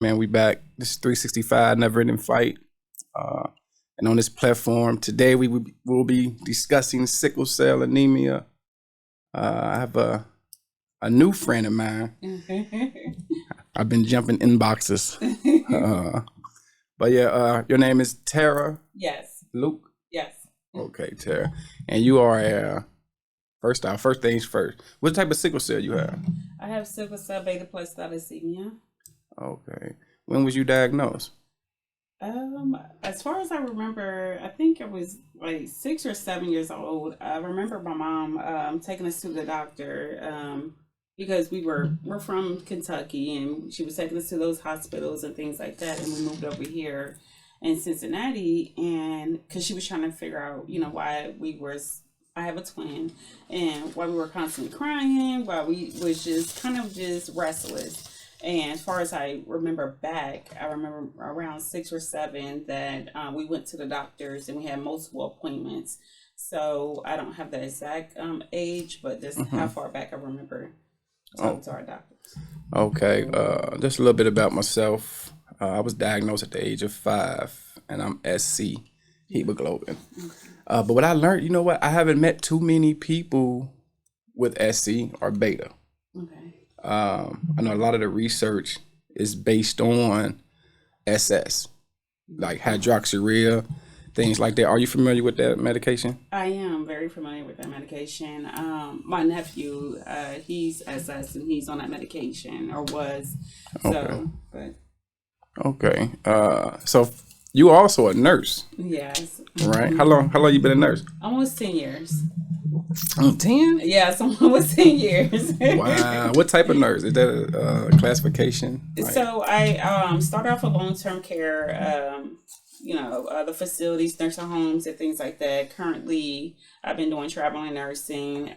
Man, we back. This is 365 Never Ending Fight. Uh, and on this platform today, will be discussing sickle cell anemia. I have a new friend of mine. I've been jumping inboxes. But yeah, your name is Tara Yes. Luke? Yes. Okay, Tara. And you are first things first. What type of sickle cell you have? I have sickle cell beta plus thalassemia. Okay. When was you diagnosed? As far as I remember, I think it was like 6 or 7 years old. I remember my mom taking us to the doctor because we're from Kentucky, and she was taking us to those hospitals and things like that, and we moved over here in Cincinnati, and because she was trying to figure out, why we were. I have a twin, and why we were constantly crying, why we was just kind of just restless. And as far as I remember back, I remember around 6 or 7 that we went to the doctors and we had multiple appointments. So I don't have the exact age, but just how far back I remember talking to our doctors. Okay, just a little bit about myself. I was diagnosed at the age of 5, and I'm SC, hemoglobin. But what I learned, you know what? I haven't met too many people with SC or beta. Okay. I know a lot of the research is based on SS, like hydroxyurea, things like that. Are you familiar with that medication? I am very familiar with that medication. My nephew, he's SS and he's on that medication or was. Okay. So, but Okay. So you are also a nurse, yes. right? How long you been a nurse? Almost 10 years. 10? Yeah, so almost 10 years. Wow. What type of nurse? Is that a classification? So I started off with long-term care, the facilities, nursing homes, and things like that. Currently, I've been doing traveling nursing.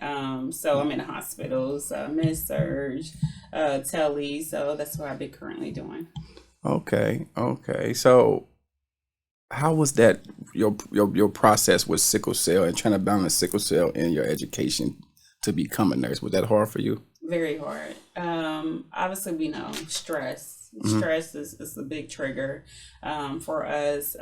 So I'm in the hospitals, med-surg, tele. So that's what I've been currently doing. Okay. So how was that your process with sickle cell and trying to balance sickle cell in your education to become a nurse? Was that hard for you? Very hard. Obviously, we know stress. Stress is a big trigger for us.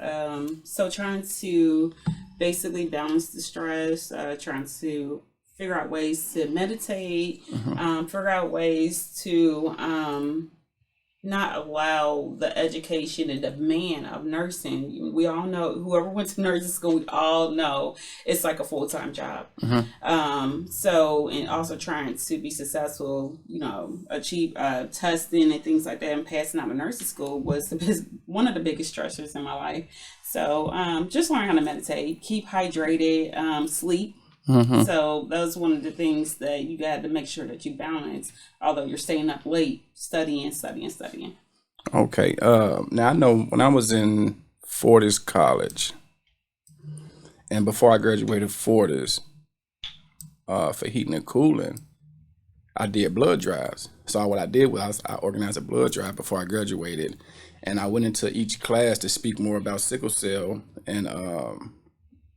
So trying to basically balance the stress, trying to figure out ways to meditate, figure out ways to not allow the education and demand of nursing. We all know, whoever went to nursing school, we all know it's like a full-time job. So, and also trying to be successful, achieve testing and things like that, and passing out of nursing school was one of the biggest stressors in my life. So just learn how to meditate, keep hydrated, sleep. So that was one of the things that you got to make sure that you balance, although you're staying up late studying. Okay. Now I know when I was in Fortis College, and before I graduated Fortis, for heating and cooling, I did blood drives. So what I did was I organized a blood drive before I graduated, and I went into each class to speak more about sickle cell, and I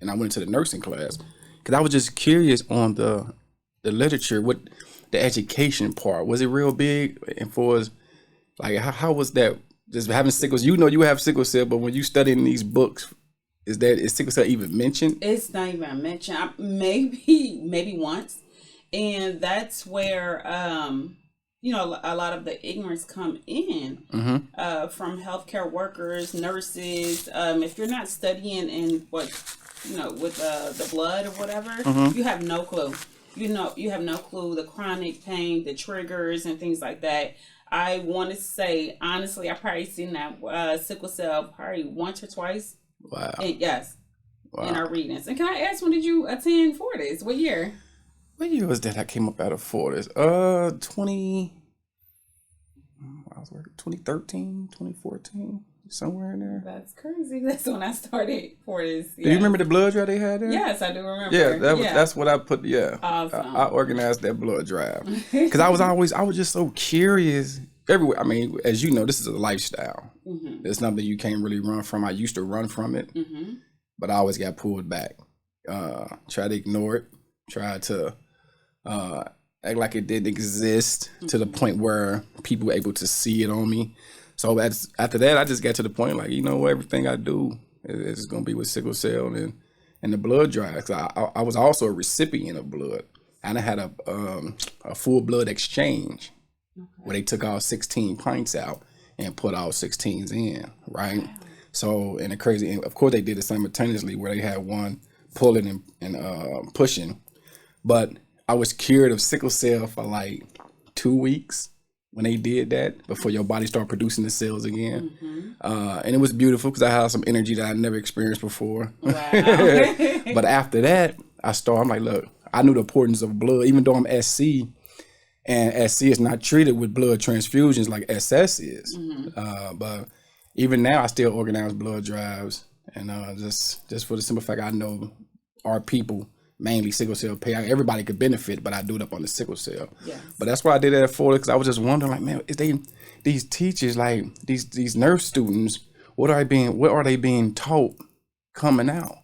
went into the nursing class because I was just curious on the literature, what the education part was it real big, and for us, like how was that just having sickles? You know you have sickle cell, but when you studying these books, is sickle cell even mentioned? It's not even mentioned. Maybe once, and that's where a lot of the ignorance come in from healthcare workers, nurses. If you're not studying in what with the blood or whatever, you have no clue. You have no clue the chronic pain, the triggers, and things like that. I want to say honestly, I probably seen that sickle cell probably once or twice. Wow. And yes, Wow. in our readings. And can I ask, when did you attend Fortis? What year? What year was that I came up out of Fortis? 2013, 2014, somewhere in there. That's crazy. That's when I started Fortis. Do you remember the blood drive they had there? Yes, I do remember. Yeah, that's what I put. Yeah, Awesome. I organized that blood drive because I was just so curious. Everywhere. I mean, as you know, this is a lifestyle. It's something you can't really run from. I used to run from it, but I always got pulled back. Try to ignore it. Try to act like it didn't exist to the point where people were able to see it on me. So after that, I just got to the point like, you know, everything I do is going to be with sickle cell and the blood drive. 'Cause I was also a recipient of blood. And I had a full blood exchange where they took all 16 pints out and put all 16s in, right? Wow. So, and the crazy, and of course they did it simultaneously where they had one pulling and pushing. But I was cured of sickle cell for like 2 weeks when they did that before your body started producing the cells again. And it was beautiful because I had some energy that I never experienced before. Wow. But after that, I'm like, look, I knew the importance of blood, even though I'm SC, and SC is not treated with blood transfusions like SS is. But even now, I still organize blood drives, and just for the simple fact I know our people, mainly sickle cell pair, everybody could benefit, but I do it up on the sickle cell. Yes. But that's why I did it at Florida, because I was just wondering, like, man, is these teachers, like these nurse students, what are they being taught coming out?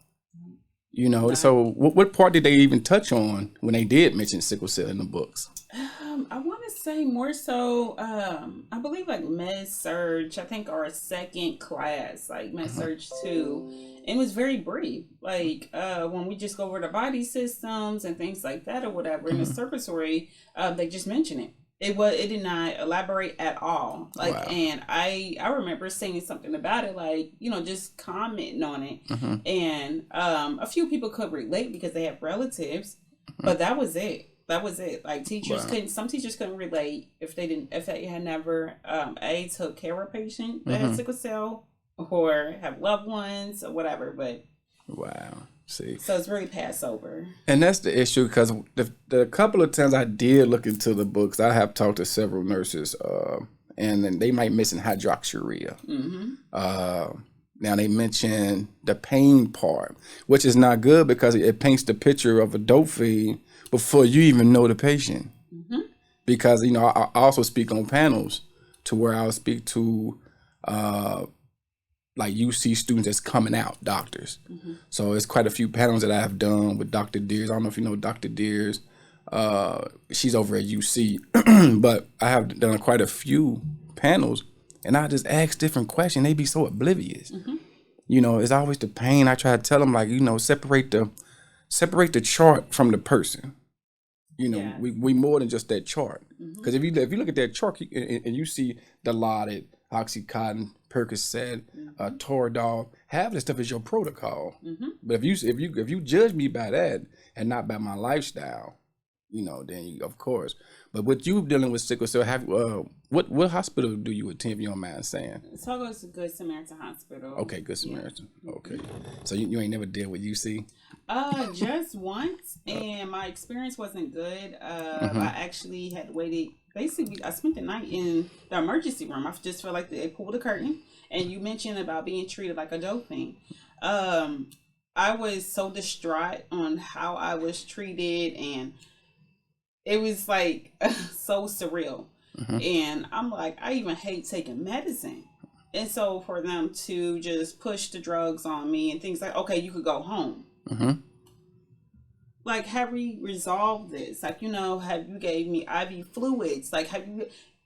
You know, Right. so what part did they even touch on when they did mention sickle cell in the books? I want to say more so, I believe like med surge, I think our second class, like med surge 2, and it was very brief. Like when we just go over the body systems and things like that or whatever in the circulatory, they just mention it. It did not elaborate at all. Like, Wow. and I remember saying something about it, like, you know, just commenting on it. And a few people could relate because they have relatives, but that was it. That was it. Like teachers Wow. couldn't. Some teachers couldn't relate if they had never took care of a patient that had sickle cell or have loved ones or whatever. But Wow. See, so it's really passed over. and that's the issue, because the couple of times I did look into the books, I have talked to several nurses, and then they might mention hydroxyurea. Now they mention the pain part, which is not good because it paints the picture of a dope fiend before you even know the patient. Because, you know, I also speak on panels to where I'll speak to like UC students that's coming out, doctors. So it's quite a few panels that I have done with Dr. Deers. I don't know if you know Dr. Deers. She's over at UC, but I have done quite a few panels, and I just ask different questions. They be so oblivious. You know, it's always the pain. I try to tell them, like, you know, separate the chart from the person. You know, Yeah. we more than just that chart. Because if you look at that chart and you see Dilaudid, Oxycontin, Percocet, Toradol, half of the stuff is your protocol. But if you judge me by that and not by my lifestyle, you know, then of course. But with you dealing with sickle cell, what hospital do you attend, if you don't mind saying? So I go to Good Samaritan Hospital. Okay, Good Samaritan. Okay, so you ain't never dealt with UC? Just once, and my experience wasn't good. I actually had waited. Basically, I spent the night in the emergency room. I just felt like they pulled the curtain. And you mentioned about being treated like a dope fiend. I was so distraught on how I was treated, and it was like so surreal. And I'm like, I even hate taking medicine. And so for them to just push the drugs on me and things like, okay, you could go home. Like, have we resolved this? Like, you know, have you gave me IV fluids? Like,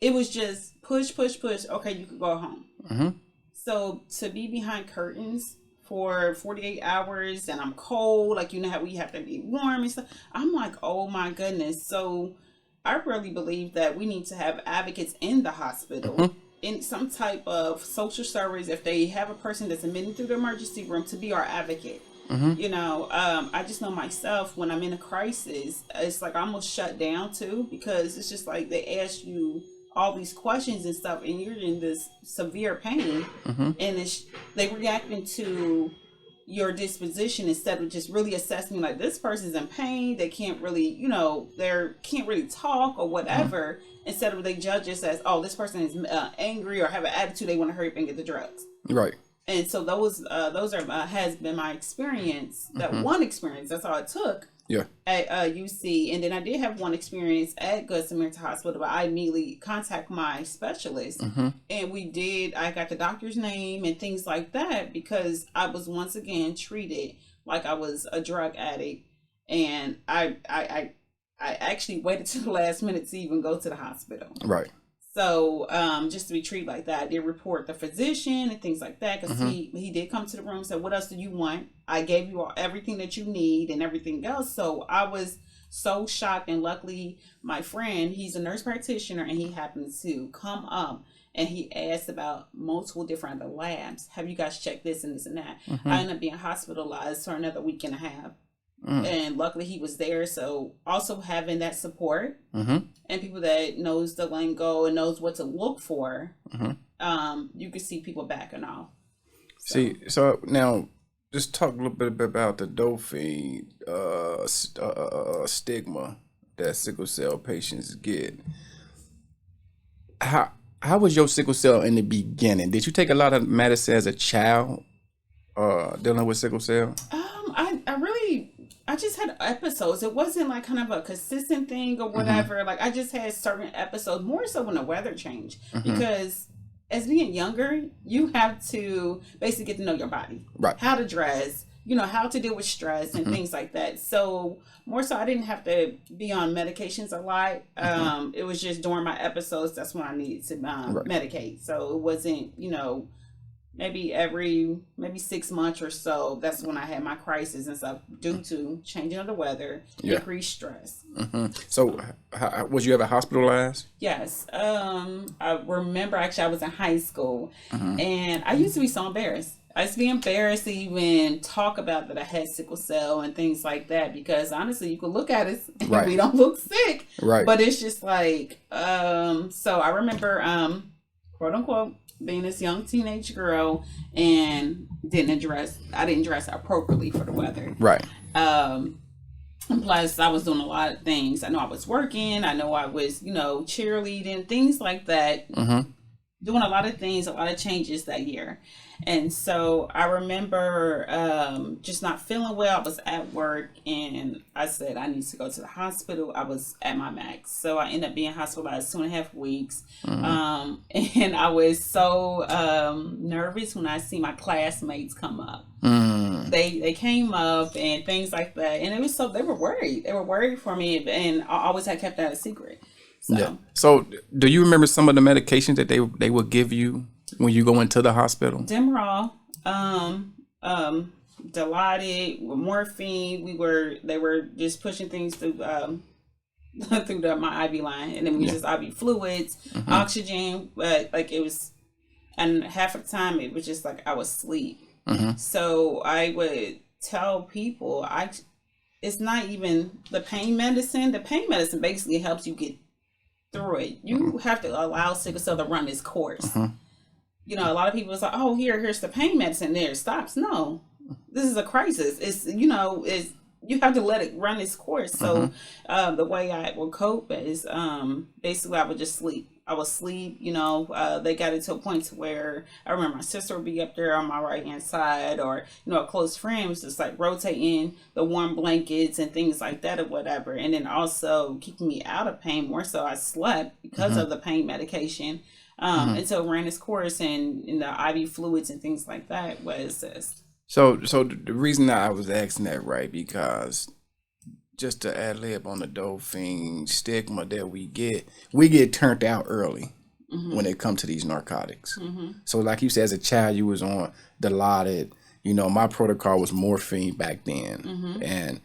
it was just push, push, push. Okay, you could go home. So to be behind curtains for 48 hours and I'm cold, like, you know how we have to be warm and stuff. I'm like, oh my goodness. So I really believe that we need to have advocates in the hospital, in some type of social service. If they have a person that's admitted through the emergency room, to be our advocate. You know, I just know myself, when I'm in a crisis, it's like I almost shut down too, because it's just like they ask you all these questions and stuff, and you're in this severe pain, and they reacting to your disposition instead of just really assessing, like, this person's in pain, they can't really, you know, they can't really talk or whatever. Instead of they judge us as, oh, this person is angry or have an attitude, they want to hurry up and get the drugs. Right. And so those are has been my experience. That one experience, that's all it took. Yeah. At UC, and then I did have one experience at Good Samaritan Hospital, but I immediately contact my specialist, and I got the doctor's name and things like that, because I was once again treated like I was a drug addict, and I actually waited to the last minute to even go to the hospital. Right. So just to be treated like that, I did report the physician and things like that because Mm-hmm. he did come to the room and said, "What else do you want? I gave you everything that you need and everything else." So I was so shocked, and luckily my friend, he's a nurse practitioner, and he happened to come up and he asked about multiple different other labs. Have you guys checked this and this and that? I Mm-hmm. ended up being hospitalized for another week and a half, Mm. and luckily he was there. So also having that support Mm-hmm. and people that knows the lingo and knows what to look for, Mm-hmm. you can see people backing off. So See, so now just talk a little bit about the dopamine stigma that sickle cell patients get. How how was your sickle cell in the beginning? Did you take a lot of medicine as a child dealing with sickle cell? I really I just had episodes. It wasn't like kind of a consistent thing or Mm-hmm. whatever. Like I just had certain episodes, more so when the weather changed. Mm-hmm. Because as being younger, you have to basically get to know your body, Right. how to dress, how to deal with stress and Mm-hmm. things like that. So more so I didn't have to be on medications a lot. Mm-hmm. It was just during my episodes that's when I needed to Right. medicate. So it wasn't, maybe 6 months or so, that's when I had my crisis and stuff due to changing of the weather, Yeah. increased stress. Mm-hmm. So was you ever hospitalized? Yes. I remember actually I was in high school Mm-hmm. and I used to be so embarrassed. I used to be embarrassed to even talk about that I had sickle cell and things like that because honestly you could look at us and Right. we don't look sick. Right. But it's just like so I remember quote unquote being this young teenage girl and I didn't dress appropriately for the weather. Right. Um and plus I was doing a lot of things. I know I was working, I know I was, cheerleading, things like that, Mm-hmm. doing a lot of things, a lot of changes that year. And so I remember just not feeling well. I was at work and I said I need to go to the hospital. I was at my max. So I ended up being hospitalized 2.5 weeks. Mm-hmm. And I was so nervous when I see my classmates come up. Mm. They came up and things like that. And it was so, they were worried. They were worried for me. And I always had kept that a secret. Yeah. So So do you remember some of the medications that they would give you when you go into the hospital? Demerol, Dilaudid, morphine. They were just pushing things through through my IV line, and then we Yeah. just IV fluids, Mm-hmm. oxygen. But like it was, and half of the time it was just like I was asleep. Mm-hmm. So I would tell people, it's not even the pain medicine. The pain medicine basically helps you get through it. You have to allow sickle cell to run its course. Mm-hmm. A lot of people is like, oh, here's the pain medicine. There it stops. No, this is a crisis. It's you have to let it run its course. So the way I would cope is basically I would just sleep. I would sleep. They got it to a point to where I remember my sister would be up there on my right hand side, or a close friend was just like rotating the warm blankets and things like that or whatever, and then also keeping me out of pain more so I slept because of the pain medication. Until it ran its course and in the IV fluids and things like that was this. So the reason that I was asking that, right, because just to ad lib on the dopamine stigma that we get turned out early when it comes to these narcotics. So like you said, as a child, you was on Dilaudid. My protocol was morphine back then, and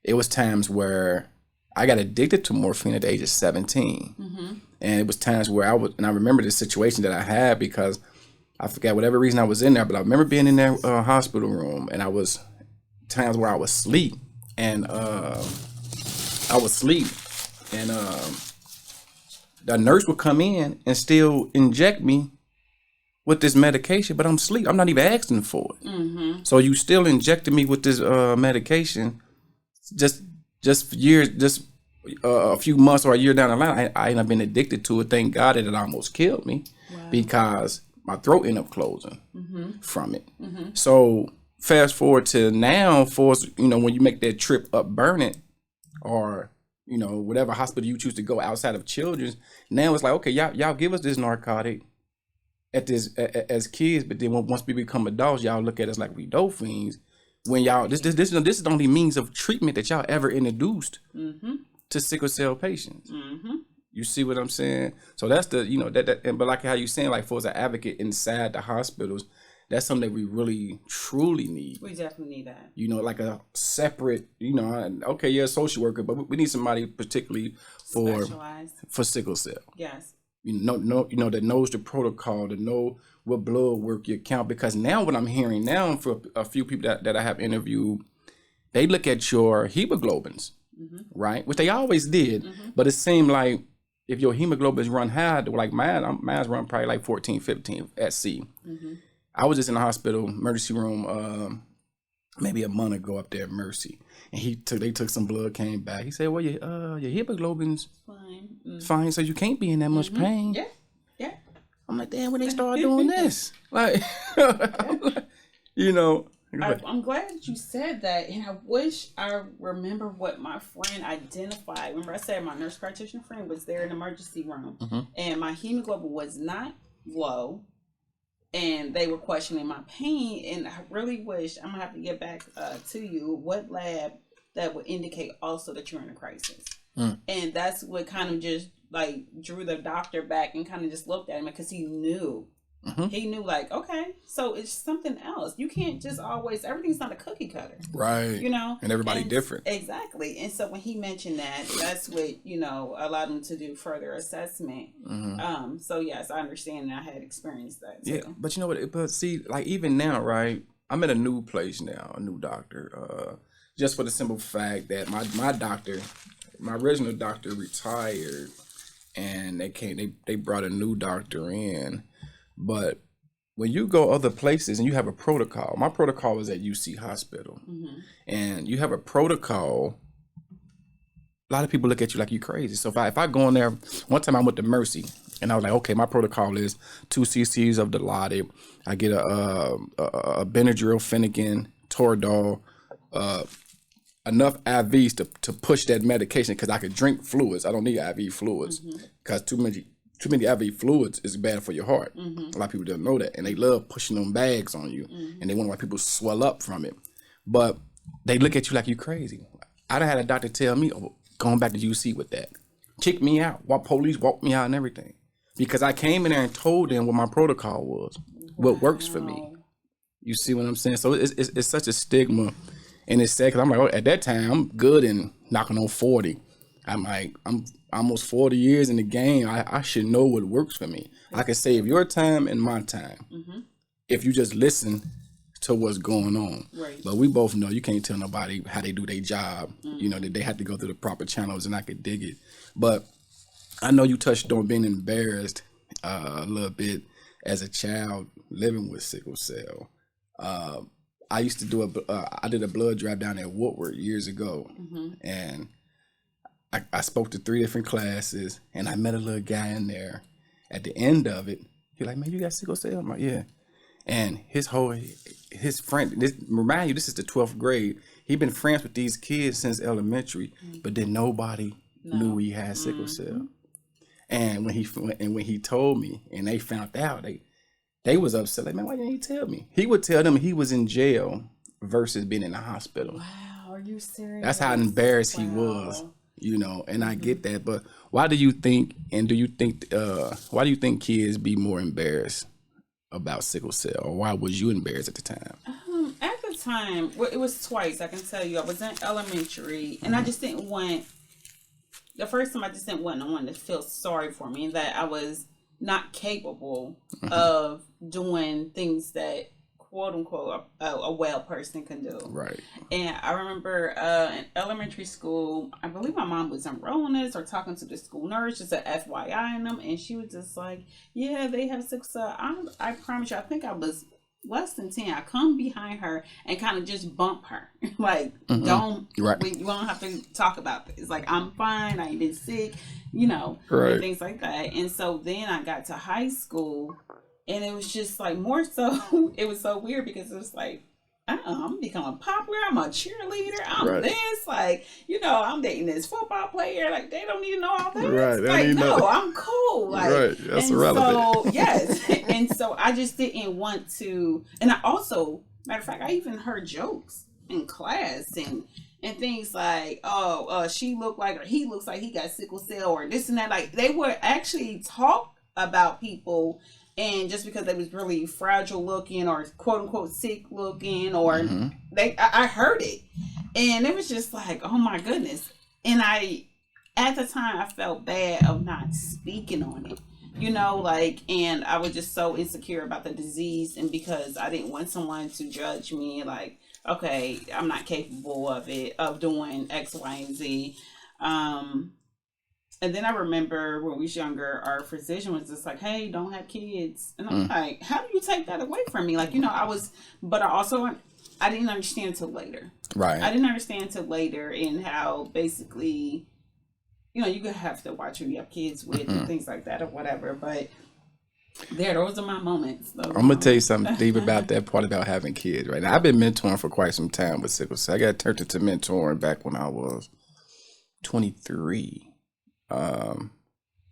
it was times where I got addicted to morphine at the age of 17. And it was times where I remember this situation that I had because I forgot whatever reason I was in there, but I remember being in that hospital room, and I was times where I was asleep, and the nurse would come in and still inject me with this medication, but I'm asleep. I'm not even asking for it. So you still injected me with this medication, just for years, just a few months or a year down the line, I ended up being addicted to it. Thank God that it almost killed me because my throat ended up closing from it. So fast forward to now, when you make that trip up Burnett or whatever hospital you choose to go outside of Children's, now it's like, okay, y'all give us this narcotic as kids, but then once we become adults, y'all look at us like we dope fiends. When y'all this is the only means of treatment that y'all ever introduced to sickle cell patients. You see what I'm saying? So that's the, but like how you saying, like for as an advocate inside the hospitals, that's something that we really truly need. We definitely need that. Like a separate, okay, you're a social worker, but we need somebody particularly for sickle cell. Yes. That knows the protocol, to know what blood work you count. Because now what I'm hearing now for a few people that I have interviewed, they look at your hemoglobins, right? Which they always did, but it seemed like if your hemoglobins run high, like mine's run probably like 14, 15 at sea. I was just in the hospital emergency room maybe a month ago up there at Mercy, and they took some blood, came back. He said, "Well, your hemoglobin's fine, so you can't be in that much pain." Yeah. I'm like, damn, when they start doing this, like, I'm glad that you said that, and I wish I remember what my friend identified. Remember, I said my nurse practitioner friend was there in the emergency room, and my hemoglobin was not low. And they were questioning my pain, and I really wish, I'm gonna have to get back to you, what lab that would indicate also that you're in a crisis. And that's what kind of just like drew the doctor back and kind of just looked at him, because he knew. He knew, like, okay, so it's something else. You can't just always, everything's not a cookie cutter. Right. And everybody different. Exactly. And so when he mentioned that, that's what, allowed him to do further assessment. So yes, I understand, and I had experienced that too. Yeah, but you know what? But see, like even now, right? I'm at a new place now, a new doctor. Just for the simple fact that my doctor, my original doctor retired, and they brought a new doctor in. But when you go other places and you have a protocol, my protocol is at UC Hospital, and you have a protocol, a lot of people look at you like you're crazy. So if I go in there, one time I went to Mercy, and I was like, okay, my protocol is 2 cc's of Dilaudid. I get a Benadryl, Finnegan, Toradol, enough IVs to push that medication, because I could drink fluids. I don't need IV fluids, because too many IV fluids is bad for your heart. A lot of people don't know that, and they love pushing them bags on you, and they wonder why people swell up from it. But they look at you like you crazy. I done had a doctor tell me, going back to UC with that, kick me out, police walked me out and everything, because I came in there and told them what my protocol was, what works for me. You see what I'm saying? So it's such a stigma, and it's sad, because I'm like, at that time, I'm good and knocking on 40. I'm like, I'm almost 40 years in the game. I should know what works for me. I can save your time and my time if you just listen to what's going on. Right. But we both know you can't tell nobody how they do their job. That they have to go through the proper channels, and I could dig it. But I know you touched on being embarrassed a little bit as a child living with sickle cell. I used to I did a blood drive down at Woodward years ago, and I spoke to 3 different classes, and I met a little guy in there. At the end of it, he's like, "Man, you got sickle cell?" I'm like, "Yeah." And his friend, remind you, this is the 12th grade. He'd been friends with these kids since elementary, but then nobody knew he had sickle cell. And when he told me, and they found out, they was upset. Like, "Man, why didn't he tell me?" He would tell them he was in jail versus being in the hospital. Wow, are you serious? That's how embarrassed he was. And I get that, but why do you think kids be more embarrassed about sickle cell, or why was you embarrassed at the time? At the time, it was twice. I can tell you, I was in elementary, and I just didn't want. The first time, I just didn't want no one to feel sorry for me, that I was not capable of doing things that, quote unquote, a well person can do. Right. And I remember in elementary school, I believe my mom was enrolling us or talking to the school nurse, just an FYI in them, and she was just like, "Yeah, they have sickle cell." I promise you, I think I was less than 10. I come behind her and kind of just bump her, like, don't, right. We don't have to talk about this. Like, I'm fine. I ain't been sick, right. and things like that. And so then I got to high school. And it was just like more so, it was so weird, because it was like, I'm becoming popular. I'm a cheerleader. I'm right. this, like, I'm dating this football player. Like, they don't need to know all that. Right. Like, no, I'm cool. Like, right. That's irrelevant. So, yes. And so I just didn't want to. And I also, matter of fact, I even heard jokes in class, and and things like, oh, she looked like, or he looks like he got sickle cell, or this and that. Like, they would actually talk about people, and just because they was really fragile looking or quote unquote sick looking, or I heard it, and it was just like, oh my goodness. And at the time, I felt bad of not speaking on it. Like, and I was just so insecure about the disease, and because I didn't want someone to judge me, like, okay, I'm not capable of doing X, Y, and Z. Um, and then I remember when we was younger, our physician was just like, "Hey, don't have kids," and I'm like, "How do you take that away from me?" Like, but I didn't understand until later. Right. I didn't understand until later, and how basically, you could have to watch who you have kids with and things like that or whatever. But those are my moments. I'm gonna tell you something deep about that part about having kids. Right now, I've been mentoring for quite some time with sickle cell. I got turned into mentoring back when I was 23,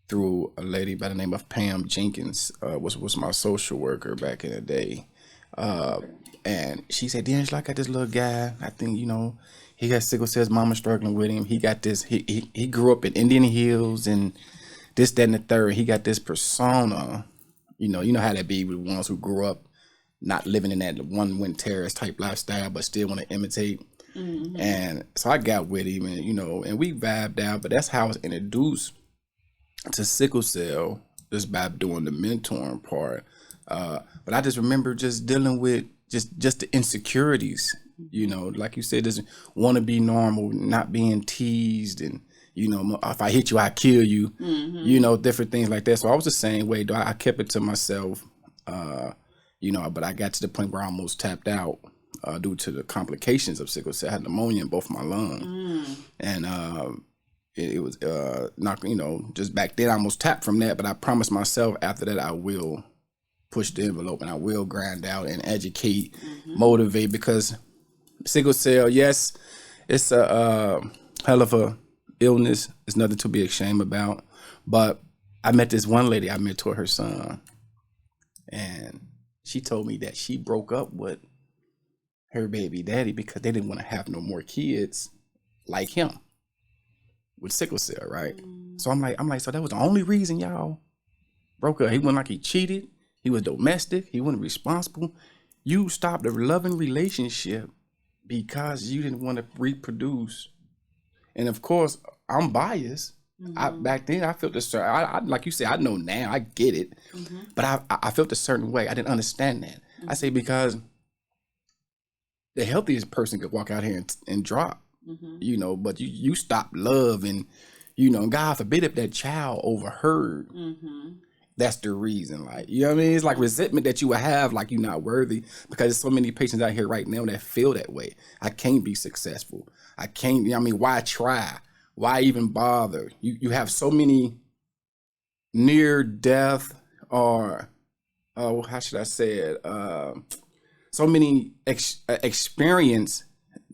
through a lady by the name of Pam Jenkins. Was my social worker back in the day. And she said, D'Angelo, I got this little guy. I think, he got sickle cell. His mama struggling with him. He got this. He grew up in Indian Hills and this, that, and the third. He got this persona. You know how that be with ones who grew up not living in that one wind terrace type lifestyle, but still want to imitate. And so I got with him, and we vibed out. But that's how I was introduced to sickle cell, just by doing the mentoring part. But I just remember just dealing with just the insecurities, like you said, doesn't want to be normal, not being teased, and if I hit you, I kill you, different things like that. So I was the same way. Though I kept it to myself, but I got to the point where I almost tapped out due to the complications of sickle cell. I had pneumonia in both my lungs, and it was not, just back then I almost tapped from that. But I promised myself after that I will push the envelope and I will grind out and educate, motivate, because sickle cell, yes, it's a hell of a illness. It's nothing to be ashamed about. But I met this one lady, I mentored her son, and she told me that she broke up with her baby daddy because they didn't want to have no more kids like him with sickle cell, right? So I'm like, so that was the only reason y'all broke up. He wasn't like he cheated. He was domestic. He wasn't responsible. You stopped a loving relationship because you didn't want to reproduce. And of course, I'm biased. Back then, I felt a certain. I like you said, I know now. I get it, but I felt a certain way. I didn't understand that. I say because the healthiest person could walk out here and drop, but you stop love, and God forbid if that child overheard. That's the reason, like, you know what I mean? It's like resentment that you would have, like you're not worthy, because there's so many patients out here right now that feel that way. I can't be successful. I can't, why try? Why even bother? You have so many near death, or how should I say it? So many experience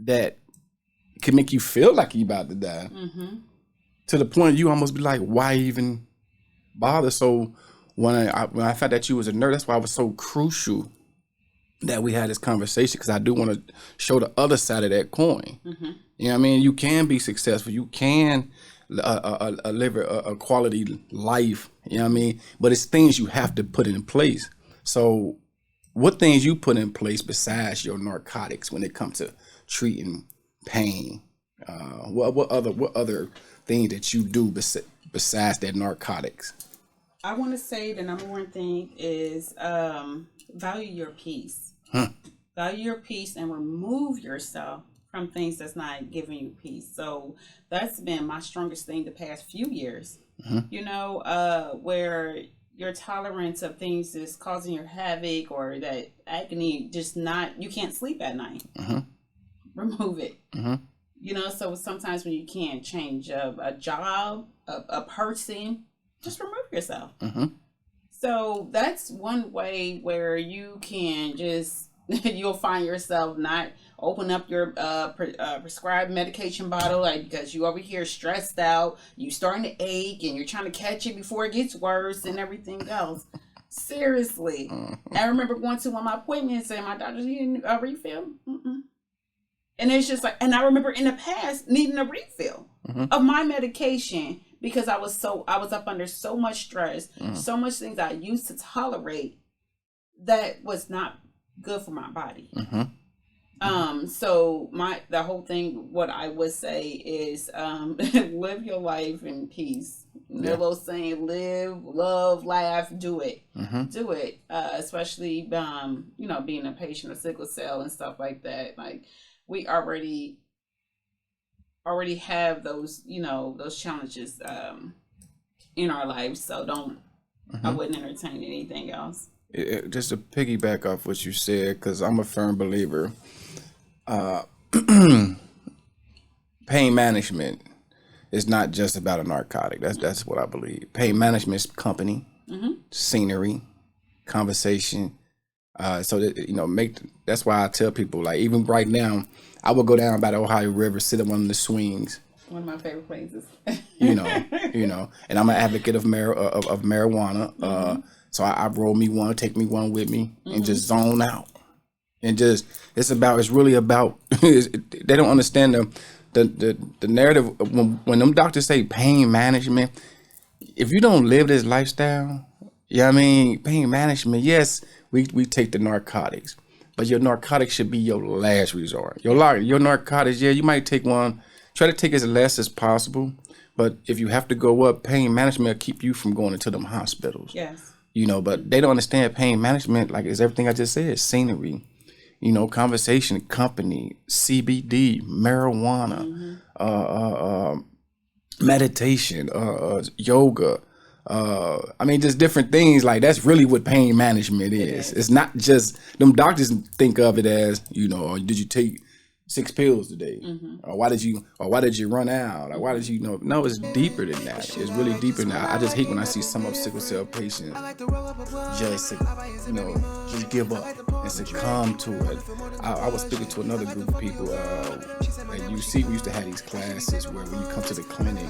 that can make you feel like you're about to die, to the point you almost be like, why even bother? So when I found that you was a nurse, that's why it was so crucial that we had this conversation, because I do want to show the other side of that coin. You know what I mean? You can be successful. You can live a quality life. You know what I mean? But it's things you have to put in place. So what things you put in place besides your narcotics when it comes to treating pain? What other things that you do besides that narcotics? I want to say the number one thing is value your peace. Value your peace and remove yourself from things that's not giving you peace. So that's been my strongest thing the past few years. Where your tolerance of things is causing your havoc, or that agony, you can't sleep at night. Remove it. So sometimes when you can't change a job, a person, just remove yourself. So that's one way where you can just, you'll find yourself not open up your prescribed medication bottle, like, because you over here stressed out, you starting to ache, and you're trying to catch it before it gets worse and everything else. Seriously. I remember going to one of my appointments and my doctor, you didn't refill? And it's just like, and I remember in the past needing a refill of my medication because I was up under so much stress, so much things I used to tolerate that was not good for my body. So the whole thing, what I would say is, live your life in peace. Millo saying, live, love, laugh, do it. Do it. Especially, being a patient of sickle cell and stuff like that. Like, we already have those, those challenges, in our lives. So I wouldn't entertain anything else. Just to piggyback off what you said, because I'm a firm believer, pain management is not just about a narcotic. That's what I believe. Pain management is company, scenery, conversation. So that, that's why I tell people, like, even right now, I will go down by the Ohio River, sit on one of the swings. One of my favorite places. And I'm an advocate of marijuana. So I roll me one, take me one with me, and just zone out. And just it's really about. They don't understand the narrative when them doctors say pain management. If you don't live this lifestyle, pain management. Yes, we take the narcotics, but your narcotics should be your last resort. Your narcotics, you might take one. Try to take as less as possible, but if you have to go up, pain management will keep you from going into them hospitals. Yes. But they don't understand pain management. Like, it's everything I just said: scenery, conversation, company, CBD, marijuana, meditation, yoga. Just different things. Like, that's really what pain management is. It's not just them doctors think of it as, did you take 6 pills today? Or why did you run out? Or why did you No, it's deeper than that. It's really deeper than that. I just hate when I see some of sickle cell patients just just give up and succumb to it. I was speaking to another group of people at UC. We used to have these classes where when you come to the clinic,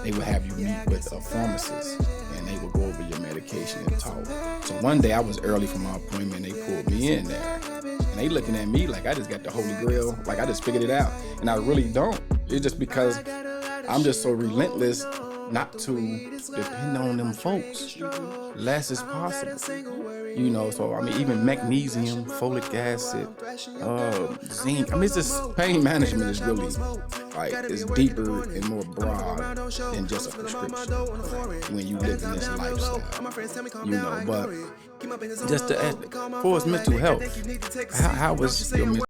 they would have you meet with a pharmacist and they would go over your medication and talk. So one day I was early for my appointment. They pulled me in there. And they looking at me like I just got the Holy Grail, like I just figured it out. And I really don't. It's just because I'm just so relentless not to depend on them folks. Less is possible. So even magnesium, folic acid, zinc. It's just pain management is really it's deeper and more broad than just a prescription when you live in this lifestyle. But just to add, for mental health, how was your mental